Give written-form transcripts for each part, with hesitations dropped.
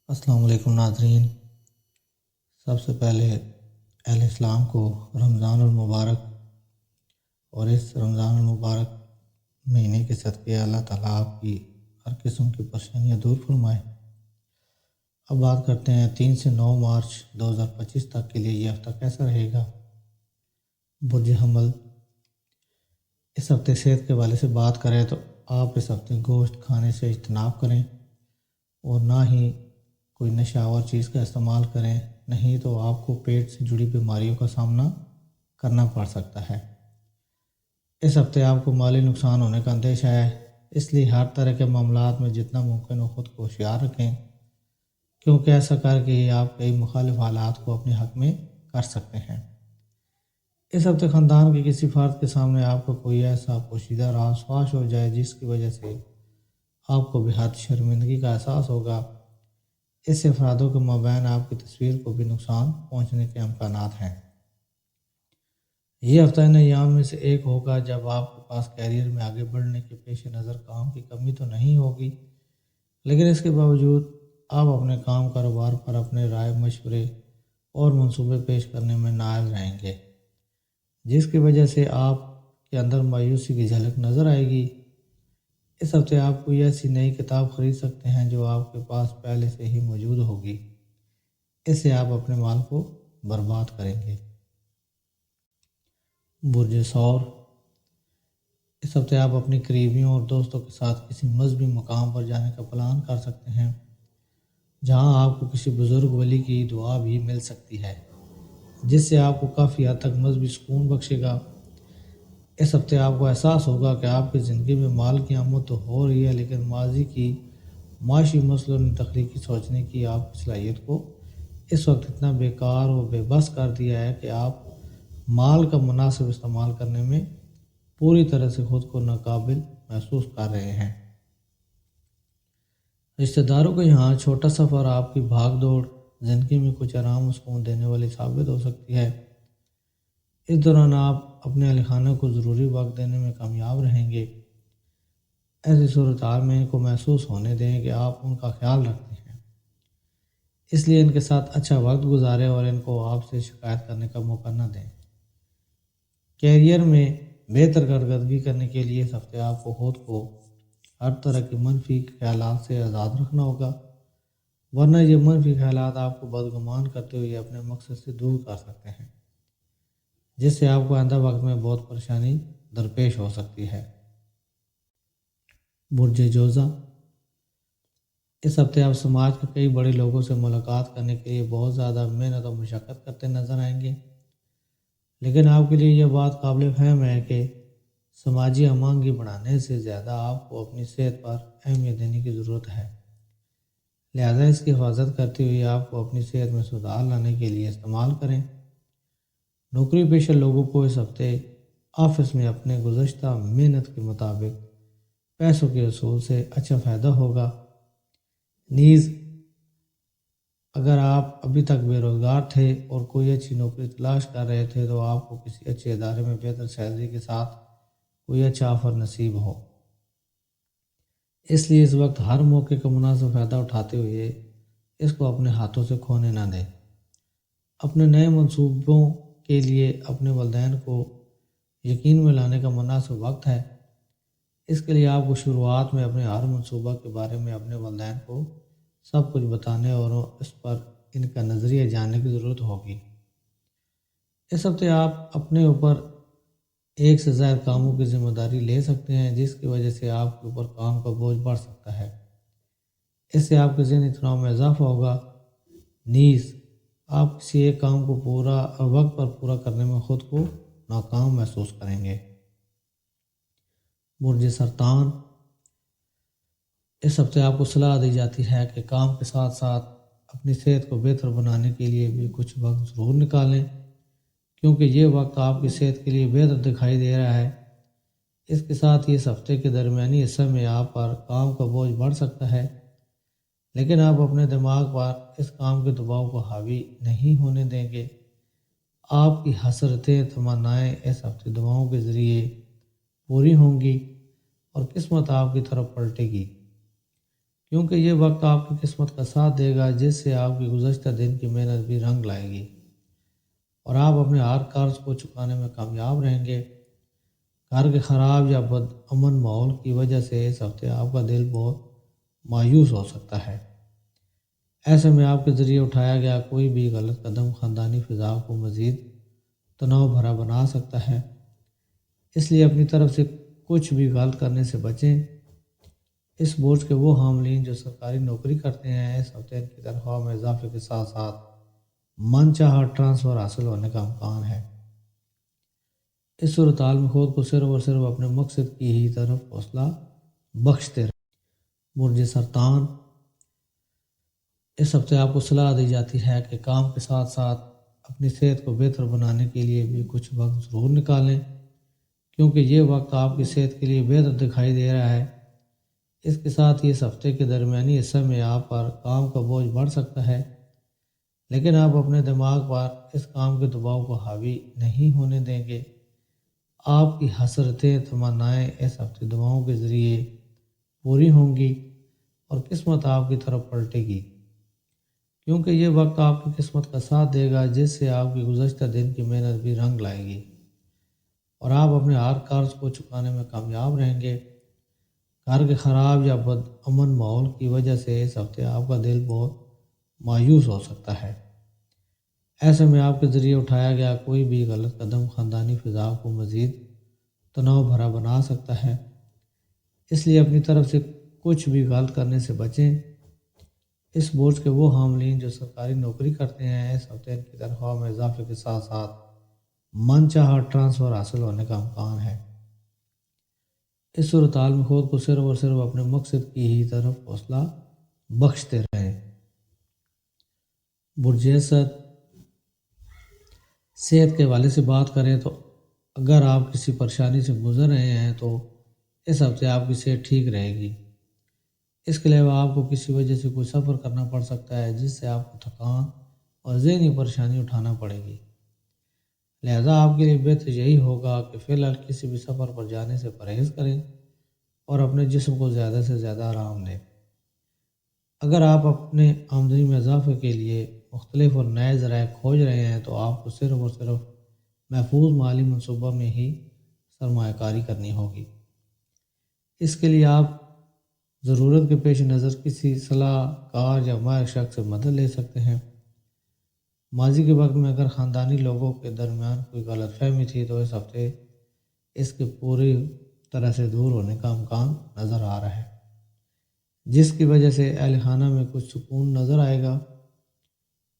السلام علیکم ناظرین۔ سب سے پہلے اہل اسلام کو رمضان المبارک، اور اس رمضان المبارک مہینے کے صدقے اللہ تعالیٰ آپ کی ہر قسم کی پریشانیاں دور فرمائے۔ اب بات کرتے ہیں 3 سے 9 مارچ 2025 تک کے لیے یہ ہفتہ کیسا رہے گا۔ برج حمل، اس ہفتے صحت کے حوالے سے بات کریں تو آپ اس ہفتے گوشت کھانے سے اجتناب کریں اور نہ ہی کوئی نشہ آور چیز کا استعمال کریں، نہیں تو آپ کو پیٹ سے جڑی بیماریوں کا سامنا کرنا پڑ سکتا ہے۔ اس ہفتے آپ کو مالی نقصان ہونے کا اندیشہ ہے، اس لیے ہر طرح کے معاملات میں جتنا ممکن ہو خود کو ہوشیار رکھیں، کیونکہ ایسا کر کے ہی آپ کئی مخالف حالات کو اپنے حق میں کر سکتے ہیں۔ اس ہفتے خاندان کے کسی فرد کے سامنے آپ کو کوئی ایسا پوشیدہ راز فاش ہو جائے جس کی وجہ سے آپ کو بے حد شرمندگی کا احساس ہوگا۔ اس سے افرادوں کے مابین آپ کی تصویر کو بھی نقصان پہنچنے کے امکانات ہیں۔ یہ ہفتہ ان ایام میں سے ایک ہوگا جب آپ کے پاس کیریئر میں آگے بڑھنے کے پیش نظر کام کی کمی تو نہیں ہوگی، لیکن اس کے باوجود آپ اپنے کام کاروبار پر اپنے رائے مشورے اور منصوبے پیش کرنے میں نااہل رہیں گے، جس کی وجہ سے آپ کے اندر مایوسی کی جھلک نظر آئے گی۔ اس ہفتے آپ کوئی ایسی نئی کتاب خرید سکتے ہیں جو آپ کے پاس پہلے سے ہی موجود ہوگی، اس سے آپ اپنے مال کو برباد کریں گے۔ برج ثور، اس ہفتے آپ اپنی قریبیوں اور دوستوں کے ساتھ کسی مذہبی مقام پر جانے کا پلان کر سکتے ہیں، جہاں آپ کو کسی بزرگ ولی کی دعا بھی مل سکتی ہے، جس سے آپ کو کافی حد تک مذہبی سکون بخشے گا۔ اس ہفتے آپ کو احساس ہوگا کہ آپ کی زندگی میں مال کی آمد تو ہو رہی ہے، لیکن ماضی کی معاشی مسئلوں نے تخلیقی سوچنے کی آپ کی صلاحیت کو اس وقت اتنا بیکار و بے بس کر دیا ہے کہ آپ مال کا مناسب استعمال کرنے میں پوری طرح سے خود کو ناقابل محسوس کر رہے ہیں۔ رشتہ داروں کے یہاں چھوٹا سفر آپ کی بھاگ دوڑ زندگی میں کچھ آرام و سکون دینے والی ثابت ہو سکتی ہے۔ اس دوران آپ اپنے اہل خانہ کو ضروری وقت دینے میں کامیاب رہیں گے۔ ایسی صورتحال میں ان کو محسوس ہونے دیں کہ آپ ان کا خیال رکھتے ہیں، اس لیے ان کے ساتھ اچھا وقت گزاریں اور ان کو آپ سے شکایت کرنے کا موقع نہ دیں۔ کیریئر میں بہتر کارکردگی کرنے کے لیے اس ہفتے آپ کو خود کو ہر طرح کے منفی خیالات سے آزاد رکھنا ہوگا، ورنہ یہ منفی خیالات آپ کو بدگمان کرتے ہوئے اپنے مقصد سے دور کر سکتے ہیں، جس سے آپ کو آئندہ وقت میں بہت پریشانی درپیش ہو سکتی ہے۔ برج جوزہ، اس ہفتے آپ سماج کے کئی بڑے لوگوں سے ملاقات کرنے کے لیے بہت زیادہ محنت اور مشقت کرتے نظر آئیں گے، لیکن آپ کے لیے یہ بات قابل فہم ہے کہ سماجی ہم آہنگی بڑھانے سے زیادہ آپ کو اپنی صحت پر اہمیت دینے کی ضرورت ہے، لہذا اس کی حفاظت کرتے ہوئے آپ کو اپنی صحت میں سدھار لانے کے لیے استعمال کریں۔ نوکری پیشہ لوگوں کو اس ہفتے آفس میں اپنے گزشتہ محنت کے مطابق پیسوں کے اصول سے اچھا فائدہ ہوگا۔ نیز اگر آپ ابھی تک بے روزگار تھے اور کوئی اچھی نوکری تلاش کر رہے تھے تو آپ کو کسی اچھے ادارے میں بہتر سیلری کے ساتھ کوئی اچھا آفر نصیب ہو، اس لیے اس وقت ہر موقع کا مناسب فائدہ اٹھاتے ہوئے اس کو اپنے ہاتھوں سے کھونے نہ دیں۔ اپنے نئے منصوبوں کے لیے اپنے والدین کو یقین میں لانے کا مناسب وقت ہے، اس کے لیے آپ کو شروعات میں اپنے ہر منصوبہ کے بارے میں اپنے والدین کو سب کچھ بتانے اور اس پر ان کا نظریہ جاننے کی ضرورت ہوگی۔ اس ہفتے آپ اپنے اوپر ایک سے زائد کاموں کی ذمہ داری لے سکتے ہیں، جس کی وجہ سے آپ کے اوپر کام کا بوجھ بڑھ سکتا ہے، اس سے آپ کے ذہنی تناؤ میں اضافہ ہوگا۔ نیز آپ کسی ایک کام کو پورا وقت پر پورا کرنے میں خود کو ناکام محسوس کریں گے۔ برج سرطان، اس ہفتے آپ کو صلاح دی جاتی ہے کہ کام کے ساتھ ساتھ اپنی صحت کو بہتر بنانے کے لیے بھی کچھ وقت ضرور نکالیں، کیونکہ یہ وقت آپ کی صحت کے لیے بہتر دکھائی دے رہا ہے۔ اس کے ساتھ ہی اس ہفتے کے درمیانی حصے میں آپ پر کام کا بوجھ بڑھ سکتا ہے، لیکن آپ اپنے دماغ پر اس کام کے دباؤ کو حاوی نہیں ہونے دیں گے۔ آپ کی حسرتیں تمنائیں اس ہفتے دعاؤں کے ذریعے پوری ہوں گی اور قسمت آپ کی طرف پلٹے گی، کیونکہ یہ وقت آپ کی قسمت کا ساتھ دے گا، جس سے آپ کی گزشتہ دن کی محنت بھی رنگ لائے گی اور آپ اپنے ہر قرض کو چکانے میں کامیاب رہیں گے۔ گھر کے خراب یا بد امن ماحول کی وجہ سے اس ہفتے آپ کا دل بہت مایوس ہو سکتا ہے۔ ایسے میں آپ کے ذریعے اٹھایا گیا کوئی بھی غلط قدم خاندانی فضا کو مزید تناؤ بھرا بنا سکتا ہے، اس لیے اپنی طرف سے کچھ بھی غلط کرنے سے بچیں۔ اس بوجھ کے وہ حاملین جو سرکاری نوکری کرتے ہیں، اس ہفتے ان کی تنخواہ میں اضافے کے ساتھ ساتھ من چاہا ٹرانسفر حاصل ہونے کا امکان ہے۔ اس صورتحال میں خود کو صرف اور صرف اپنے مقصد کی ہی طرف حوصلہ بخشتے رہیں۔ برج سرطان، اس ہفتے آپ کو صلاح دی جاتی ہے کہ کام کے ساتھ ساتھ اپنی صحت کو بہتر بنانے کے لیے بھی کچھ وقت ضرور نکالیں، کیونکہ یہ وقت آپ کی صحت کے لیے بہتر دکھائی دے رہا ہے۔ اس کے ساتھ ہی اس ہفتے کے درمیانی حصے میں آپ پر کام کا بوجھ بڑھ سکتا ہے، لیکن آپ اپنے دماغ پر اس کام کے دباؤ کو حاوی نہیں ہونے دیں گے۔ آپ کی حسرتیں تمنائیں اس ہفتے دعاؤں کے ذریعے پوری ہوں گی اور قسمت آپ کی طرف پلٹے گی، کیونکہ یہ وقت آپ کی قسمت کا ساتھ دے گا، جس سے آپ کی گزشتہ دن کی محنت بھی رنگ لائے گی اور آپ اپنے ہر قرض کو چکانے میں کامیاب رہیں گے۔ گھر کے خراب یا بد امن ماحول کی وجہ سے اس ہفتے آپ کا دل بہت مایوس ہو سکتا ہے۔ ایسے میں آپ کے ذریعے اٹھایا گیا کوئی بھی غلط قدم خاندانی فضا کو مزید تناؤ بھرا بنا سکتا ہے، اس لیے اپنی طرف سے کچھ بھی غلط کرنے سے بچیں۔ اس بوجھ کے وہ حاملین جو سرکاری نوکری کرتے ہیں، اس ہفتے ان کی تنخواہ میں اضافے کے ساتھ ساتھ من چاہا ٹرانسفر حاصل ہونے کا امکان ہے۔ اس صورتحال میں خود کو صرف اور صرف اپنے مقصد کی ہی طرف حوصلہ بخشتے رہیں۔ برج اسد، صحت کے حوالے سے بات کریں تو اگر آپ کسی پریشانی سے گزر رہے ہیں تو اس ہفتے آپ کی صحت ٹھیک رہے گی۔ اس کے علاوہ آپ کو کسی وجہ سے کوئی سفر کرنا پڑ سکتا ہے، جس سے آپ کو تھکان اور ذہنی پریشانی اٹھانا پڑے گی۔ لہذا آپ کے لیے بہتر یہی ہوگا کہ فی الحال کسی بھی سفر پر جانے سے پرہیز کریں اور اپنے جسم کو زیادہ سے زیادہ آرام دیں۔ اگر آپ اپنے آمدنی میں اضافے کے لیے مختلف اور نئے ذرائع کھوج رہے ہیں تو آپ کو صرف اور صرف محفوظ مالی منصوبہ میں ہی سرمایہ کاری کرنی ہوگی۔ اس کے لیے آپ ضرورت کے پیش نظر کسی صلاح کار یا ماہر شخص سے مدد لے سکتے ہیں۔ ماضی کے وقت میں اگر خاندانی لوگوں کے درمیان کوئی غلط فہمی تھی تو اس ہفتے اس کے پوری طرح سے دور ہونے کا امکان نظر آ رہا ہے، جس کی وجہ سے اہل خانہ میں کچھ سکون نظر آئے گا۔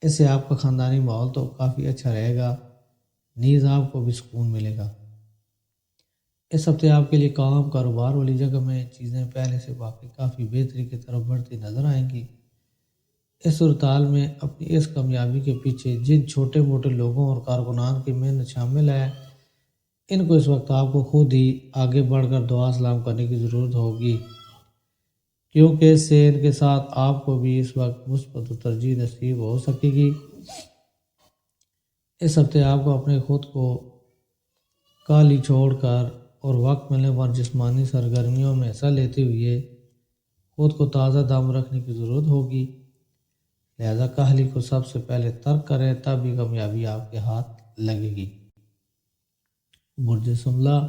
اس سے آپ کا خاندانی ماحول تو کافی اچھا رہے گا، نیز آپ کو بھی سکون ملے گا۔ اس ہفتے آپ کے لیے کام کاروبار والی جگہ میں چیزیں پہلے سے واقعی کافی بہتری کی طرف بڑھتی نظر آئیں گی۔ اس صورتحال میں اپنی اس کامیابی کے پیچھے جن چھوٹے موٹے لوگوں اور کارکنان کی محنت شامل ہے، ان کو اس وقت آپ کو خود ہی آگے بڑھ کر دعا سلام کرنے کی ضرورت ہوگی، کیونکہ اس سے ان کے ساتھ آپ کو بھی اس وقت مثبت و ترجیح نصیب ہو سکے گی۔ اس ہفتے آپ کو اپنے خود کو کالی چھوڑ کر اور وقت ملنے پر جسمانی سرگرمیوں میں حصہ لیتے ہوئے خود کو تازہ دم رکھنے کی ضرورت ہوگی۔ لہذا کاہلی کو سب سے پہلے ترک کریں، تب ہی کامیابی آپ کے ہاتھ لگے گی۔ برج شملہ،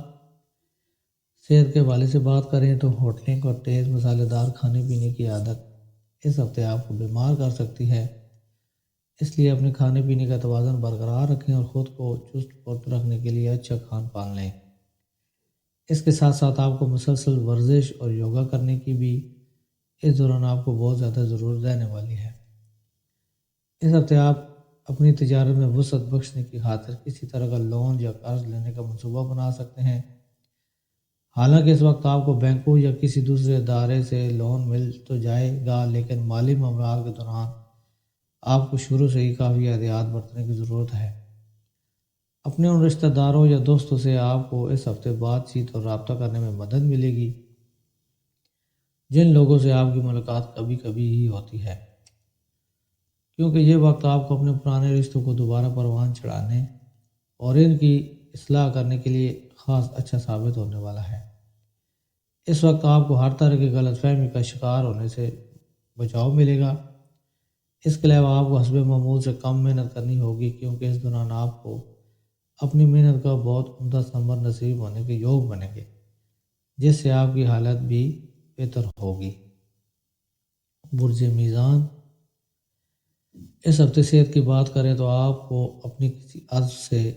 صحت کے حوالے سے بات کریں تو ہوٹلنگ اور تیز مسالے دار کھانے پینے کی عادت اس ہفتے آپ کو بیمار کر سکتی ہے، اس لیے اپنے کھانے پینے کا توازن برقرار رکھیں اور خود کو چست پرت رکھنے کے لیے اچھا کھان پان لیں۔ اس کے ساتھ ساتھ آپ کو مسلسل ورزش اور یوگا کرنے کی بھی اس دوران آپ کو بہت زیادہ ضرورت رہنے والی ہے۔ اس ہفتے آپ اپنی تجارت میں وسعت بخشنے کی خاطر کسی طرح کا لون یا قرض لینے کا منصوبہ بنا سکتے ہیں۔ حالانکہ اس وقت آپ کو بینکوں یا کسی دوسرے ادارے سے لون مل تو جائے گا، لیکن مالی معاملات کے دوران آپ کو شروع سے ہی کافی احتیاط برتنے کی ضرورت ہے۔ اپنے ان رشتہ داروں یا دوستوں سے آپ کو اس ہفتے بات چیت اور رابطہ کرنے میں مدد ملے گی، جن لوگوں سے آپ کی ملاقات کبھی کبھی ہی ہوتی ہے، کیونکہ یہ وقت آپ کو اپنے پرانے رشتوں کو دوبارہ پروان چڑھانے اور ان کی اصلاح کرنے کے لیے خاص اچھا ثابت ہونے والا ہے۔ اس وقت آپ کو ہر طرح کی غلط فہمی کا شکار ہونے سے بچاؤ ملے گا۔ اس کے علاوہ آپ کو حسب معمول سے کم محنت کرنی ہوگی، کیونکہ اس دوران آپ کو اپنی محنت کا بہت عمدہ ثمر نصیب ہونے کے یوگ بنیں گے، جس سے آپ کی حالت بھی بہتر ہوگی۔ برج میزان، اس ہفتے صحت کی بات کریں تو آپ کو اپنی کسی عضو سے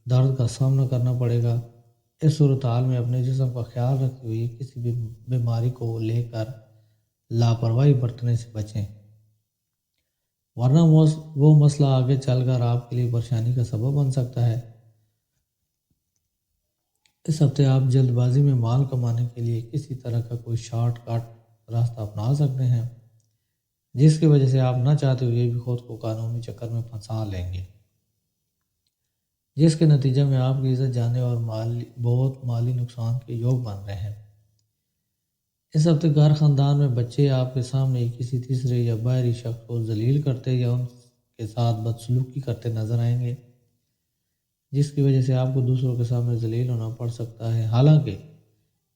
درد کا سامنا کرنا پڑے گا۔ اس صورتحال میں اپنے جسم کا خیال رکھتے ہوئے کسی بھی بیماری کو لے کر لاپرواہی برتنے سے بچیں، ورنہ وہ مسئلہ آگے چل کر آپ کے لیے پریشانی کا سبب بن سکتا ہے۔ اس ہفتے آپ جلد بازی میں مال کمانے کے لیے کسی طرح کا کوئی شارٹ کٹ راستہ اپنا سکتے ہیں، جس کی وجہ سے آپ نہ چاہتے ہوئے بھی خود کو قانونی چکر میں پھنسا لیں گے، جس کے نتیجے میں آپ کی عزت جانے اور بہت مالی نقصان کے یوگ بن رہے ہیں۔ اس ہفتے گھر خاندان میں بچے آپ کے سامنے کسی تیسرے یا باہری شخص کو ذلیل کرتے یا ان کے ساتھ بدسلوکی کرتے نظر آئیں گے، جس کی وجہ سے آپ کو دوسروں کے سامنے ذلیل ہونا پڑ سکتا ہے۔ حالانکہ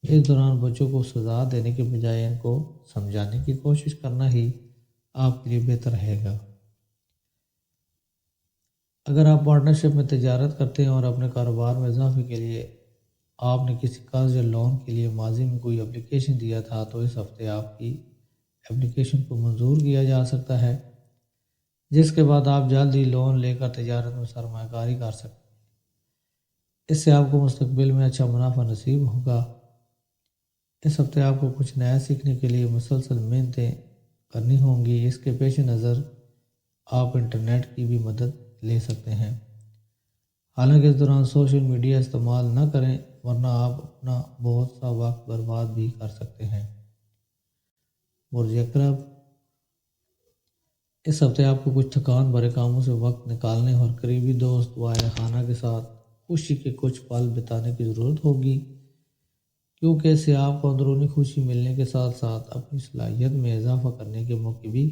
اس دوران بچوں کو سزا دینے کے بجائے ان کو سمجھانے کی کوشش کرنا ہی آپ کے لیے بہتر رہے گا۔ اگر آپ پارٹنرشپ میں تجارت کرتے ہیں اور اپنے کاروبار میں اضافے کے لیے آپ نے کسی قرض یا لون کے لیے ماضی میں کوئی اپلیکیشن دیا تھا، تو اس ہفتے آپ کی اپلیکیشن کو منظور کیا جا سکتا ہے، جس کے بعد آپ جلد ہی لون لے کر تجارت میں سرمایہ کاری کر سکتے ہیں۔ اس سے آپ کو مستقبل میں اچھا منافع نصیب ہوگا۔ اس ہفتے آپ کو کچھ نیا سیکھنے کے لیے مسلسل محنتیں کرنی ہوں گی۔ اس کے پیش نظر آپ انٹرنیٹ کی بھی مدد لے سکتے ہیں، حالانکہ اس دوران سوشل میڈیا استعمال نہ کریں، ورنہ آپ اپنا بہت سا وقت برباد بھی کر سکتے ہیں۔ برج عقرب، اس ہفتے آپ کو کچھ تھکان بھرے کاموں سے وقت نکالنے اور قریبی دوست و اہل خانہ کے ساتھ خوشی کے کچھ پل بتانے کی ضرورت ہوگی، کیونکہ اس سے آپ کو اندرونی خوشی ملنے کے ساتھ ساتھ اپنی صلاحیت میں اضافہ کرنے کے موقع بھی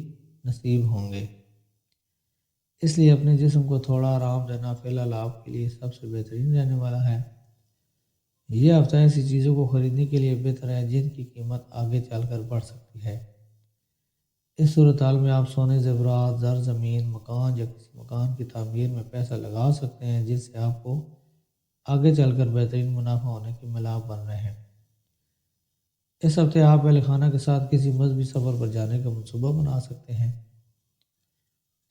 نصیب ہوں گے۔ اس لیے اپنے جسم کو تھوڑا آرام دینا فی الحال آپ کے لیے سب سے بہترین رہنے والا ہے۔ یہ ہفتہ ایسی چیزوں کو خریدنے کے لیے بہتر ہے جن کی قیمت آگے چل کر بڑھ سکتی ہے۔ اس صورتحال میں آپ سونے، زیورات، زر زمین، مکان یا کسی مکان کی تعمیر میں پیسہ لگا سکتے ہیں، جس سے آپ کو آگے چل کر بہترین منافع ہونے کے ملاپ بن رہے ہیں۔ اس ہفتے آپ اہل خانہ کے ساتھ کسی مذہبی سفر پر جانے کا منصوبہ بنا سکتے ہیں،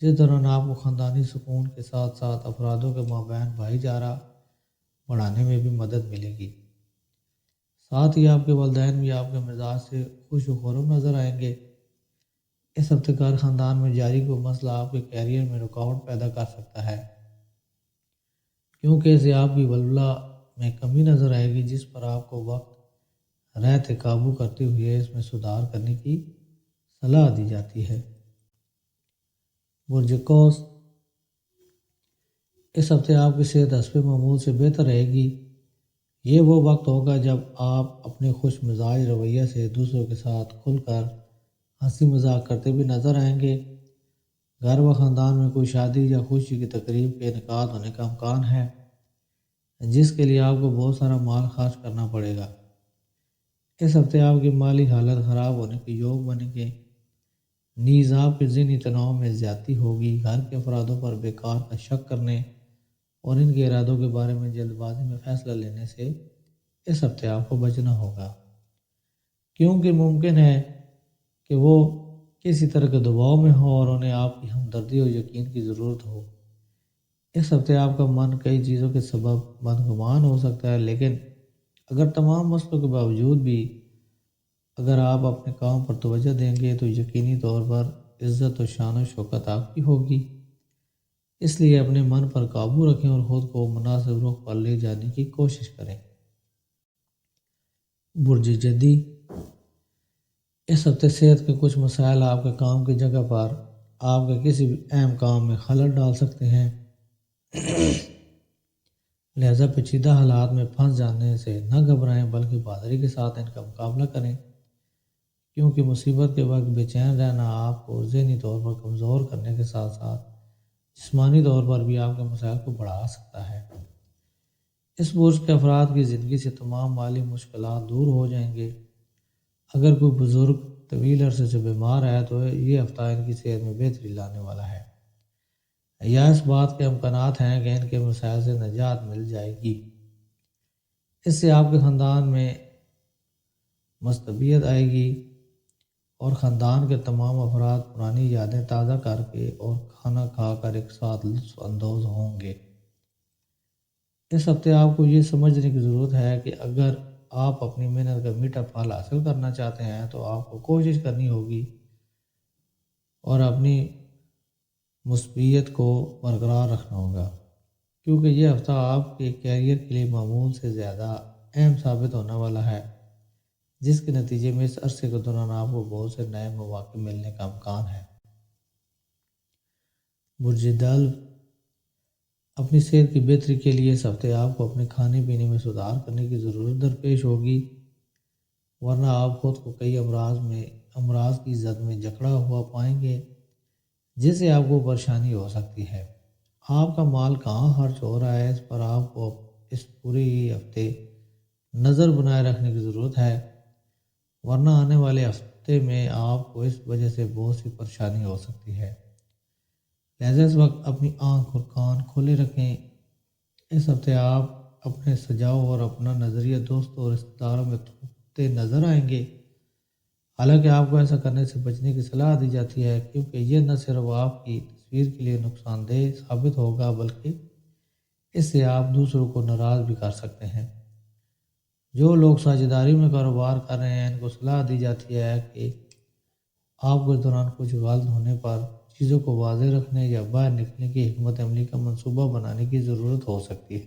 جس دوران آپ کو خاندانی سکون کے ساتھ ساتھ افرادوں کے مابین بھائی چارہ بڑھانے میں بھی مدد ملے گی۔ ساتھ ہی آپ کے والدین بھی آپ کے مزاج سے خوش و خرم نظر آئیں گے۔ اس ہفتے گھر خاندان میں جاری کوئی مسئلہ آپ کے کیریئر میں رکاوٹ پیدا کر سکتا ہے، کیونکہ اسے آپ کی ولولہ میں کمی نظر آئے گی، جس پر آپ کو وقت رہتے قابو کرتے ہوئے اس میں سدھار کرنے کی صلاح دی جاتی ہے۔ برج قوس، اس ہفتے آپ کی صحت حسب معمول سے بہتر رہے گی۔ یہ وہ وقت ہوگا جب آپ اپنے خوش مزاج رویہ سے دوسروں کے ساتھ کھل کر ہنسی مذاق کرتے بھی نظر آئیں گے۔ گھر و خاندان میں کوئی شادی یا خوشی کی تقریب کے انعقاد ہونے کا امکان ہے، جس کے لیے آپ کو بہت سارا مال خرچ کرنا پڑے گا۔ اس ہفتے آپ کی مالی حالت خراب ہونے کے یوگ بنیں گے، نیز آپ کے ذہنی تناؤ میں زیادتی ہوگی۔ گھر کے افرادوں پر بیکار کا شک کرنے اور ان کے ارادوں کے بارے میں جلد بازی میں فیصلہ لینے سے اس ہفتے آپ کو بچنا ہوگا، کیونکہ ممکن ہے کہ وہ کسی طرح کے دباؤ میں ہو اور انہیں آپ کی ہمدردی اور یقین کی ضرورت ہو۔ اس ہفتے آپ کا من کئی چیزوں کے سبب بدگمان ہو سکتا ہے، لیکن اگر تمام مسئلوں کے باوجود بھی اگر آپ اپنے کام پر توجہ دیں گے تو یقینی طور پر عزت و شان و شوکت آپ کی ہوگی۔ اس لیے اپنے من پر قابو رکھیں اور خود کو مناسب رخ پر لے جانے کی کوشش کریں۔ برج جدی، اس ہفتے صحت کے کچھ مسائل آپ کے کام کی جگہ پر آپ کے کسی بھی اہم کام میں خلل ڈال سکتے ہیں، لہذا پیچیدہ حالات میں پھنس جانے سے نہ گھبرائیں بلکہ بہادری کے ساتھ ان کا مقابلہ کریں، کیونکہ مصیبت کے وقت بے چین رہنا آپ کو ذہنی طور پر کمزور کرنے کے ساتھ ساتھ جسمانی طور پر بھی آپ کے مسائل کو بڑھا سکتا ہے۔ اس برج کے افراد کی زندگی سے تمام مالی مشکلات دور ہو جائیں گے۔ اگر کوئی بزرگ طویل عرصے سے بیمار ہے تو یہ ہفتہ ان کی صحت میں بہتری لانے والا ہے، یا اس بات کے امکانات ہیں کہ ان کے مسائل سے نجات مل جائے گی۔ اس سے آپ کے خاندان میں مستبیت آئے گی اور خاندان کے تمام افراد پرانی یادیں تازہ کر کے اور کھانا کھا کر ایک ساتھ لطف اندوز ہوں گے۔ اس ہفتے آپ کو یہ سمجھنے کی ضرورت ہے کہ اگر آپ اپنی محنت کا میٹھا پھل حاصل کرنا چاہتے ہیں تو آپ کو کوشش کرنی ہوگی اور اپنی مثبیت کو برقرار رکھنا ہوگا، کیونکہ یہ ہفتہ آپ کے کیریئر کے لیے معمول سے زیادہ اہم ثابت ہونے والا ہے، جس کے نتیجے میں اس عرصے کے دوران آپ کو بہت سے نئے مواقع ملنے کا امکان ہے۔ برج دلو، اپنی صحت کی بہتری کے لیے اس ہفتے آپ کو اپنے کھانے پینے میں سدھار کرنے کی ضرورت درپیش ہوگی، ورنہ آپ خود کو کئی امراض کی زد میں جکڑا ہوا پائیں گے، جس سے آپ کو پریشانی ہو سکتی ہے۔ آپ کا مال کہاں خرچ ہو رہا ہے، اس پر آپ کو اس پورے ہفتے نظر بنائے رکھنے کی ضرورت ہے، ورنہ آنے والے ہفتے میں آپ کو اس وجہ سے بہت سی پریشانی ہو سکتی ہے۔ لہذا اس وقت اپنی آنکھ اور کان کھولے رکھیں۔ اس ہفتے آپ اپنے سجاؤ اور اپنا نظریہ دوستوں اور رشتہ داروں میں تھوکتے نظر آئیں گے، حالانکہ آپ کو ایسا کرنے سے بچنے کی صلاح دی جاتی ہے، کیونکہ یہ نہ صرف آپ کی تصویر کے لیے نقصان دہ ثابت ہوگا بلکہ اس سے آپ دوسروں کو ناراض بھی کر سکتے ہیں۔ جو لوگ ساجھیداری میں کاروبار کر رہے ہیں ان کو صلاح دی جاتی ہے کہ آپ کو اس دوران کچھ غلط ہونے پر چیزوں کو واضح رکھنے یا باہر نکلنے کی حکمت عملی کا منصوبہ بنانے کی ضرورت ہو سکتی ہے،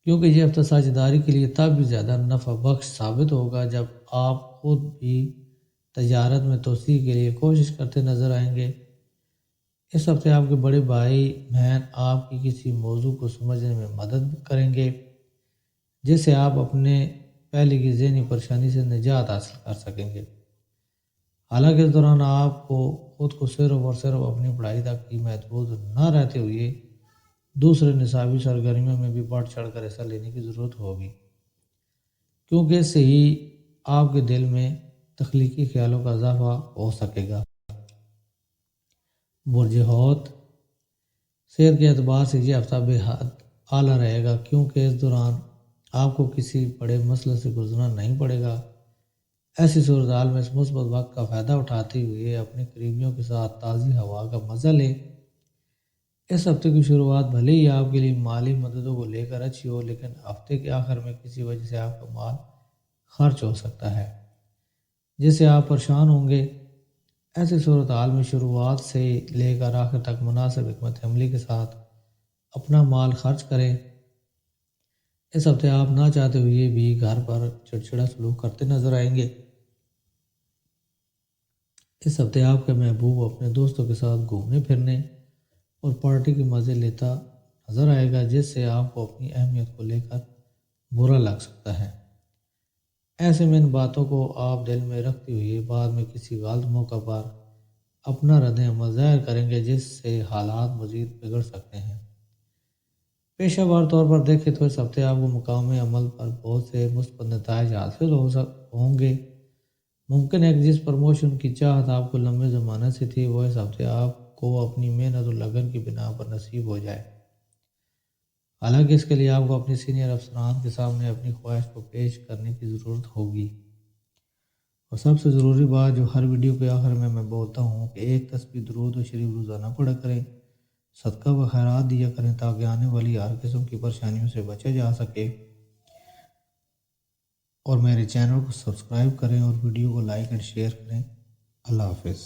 کیونکہ یہ ہفتہ ساجھیداری کے لیے تب بھی زیادہ نفع بخش ثابت ہوگا جب آپ خود بھی تجارت میں توسیع کے لیے کوشش کرتے نظر آئیں گے۔ اس ہفتے آپ کے بڑے بھائی بہن آپ کی کسی موضوع کو سمجھنے میں مدد کریں گے، جس سے آپ اپنے پہلے کی ذہنی پریشانی سے نجات حاصل کر سکیں گے۔ حالانکہ اس دوران آپ کو خود کو صرف اور صرف اپنی پڑھائی تک ہی محدود نہ رہتے ہوئے دوسرے نصابی سرگرمیوں میں بھی بڑھ چڑھ کر حصہ لینے کی ضرورت ہوگی، کیونکہ اس سے ہی آپ کے دل میں تخلیقی خیالوں کا اضافہ ہو سکے گا۔ برج حوت، صحت کے اعتبار سے یہ ہفتہ بے حد اعلیٰ رہے گا، کیونکہ اس دوران آپ کو کسی بڑے مسئلے سے گزرنا نہیں پڑے گا۔ ایسی صورتحال میں اس مثبت وقت کا فائدہ اٹھاتے ہوئے اپنے قریبیوں کے ساتھ تازی ہوا کا مزہ لیں۔ اس ہفتے کی شروعات بھلے ہی آپ کے لیے مالی مددوں کو لے کر اچھی ہو، لیکن ہفتے کے آخر میں کسی وجہ سے آپ کا مال خرچ ہو سکتا ہے، جس سے آپ پریشان ہوں گے۔ ایسی صورتحال میں شروعات سے لے کر آخر تک مناسب حکمت عملی کے ساتھ اپنا مال خرچ کریں۔ اس ہفتے آپ نہ چاہتے ہوئے بھی گھر پر چڑچڑا سلوک کرتے نظر آئیں گے۔ اس ہفتے آپ کا محبوب اپنے دوستوں کے ساتھ گھومنے پھرنے اور پارٹی کے مزے لیتا نظر آئے گا، جس سے آپ کو اپنی اہمیت کو لے کر برا لگ سکتا ہے۔ ایسے میں ان باتوں کو آپ دل میں رکھتے ہوئے بعد میں کسی غلط موقع پر اپنا رد عمل ظاہر کریں گے، جس سے حالات مزید بگڑ سکتے ہیں۔ پیشہ ور طور پر دیکھیں تو اس ہفتے آپ کو مقام عمل پر بہت سے مثبت نتائج حاصل ہوں گے۔ ممکن ہے کہ جس پروموشن کی چاہت آپ کو لمبے زمانے سے تھی وہ اس ہفتے آپ کو اپنی محنت اور لگن کی بنا پر نصیب ہو جائے۔ حالانکہ اس کے لیے آپ کو اپنے سینئر افسران کے سامنے اپنی خواہش کو پیش کرنے کی ضرورت ہوگی۔ اور سب سے ضروری بات جو ہر ویڈیو کے آخر میں بولتا ہوں کہ ایک تسبیح درود و شریف روزانہ پڑھا کریں، صدقہ و خیرات دیا کریں تاکہ آنے والی ہر قسم کی پریشانیوں سے بچا جا سکے، اور میرے چینل کو سبسکرائب کریں اور ویڈیو کو لائک اینڈ شیئر کریں۔ اللہ حافظ۔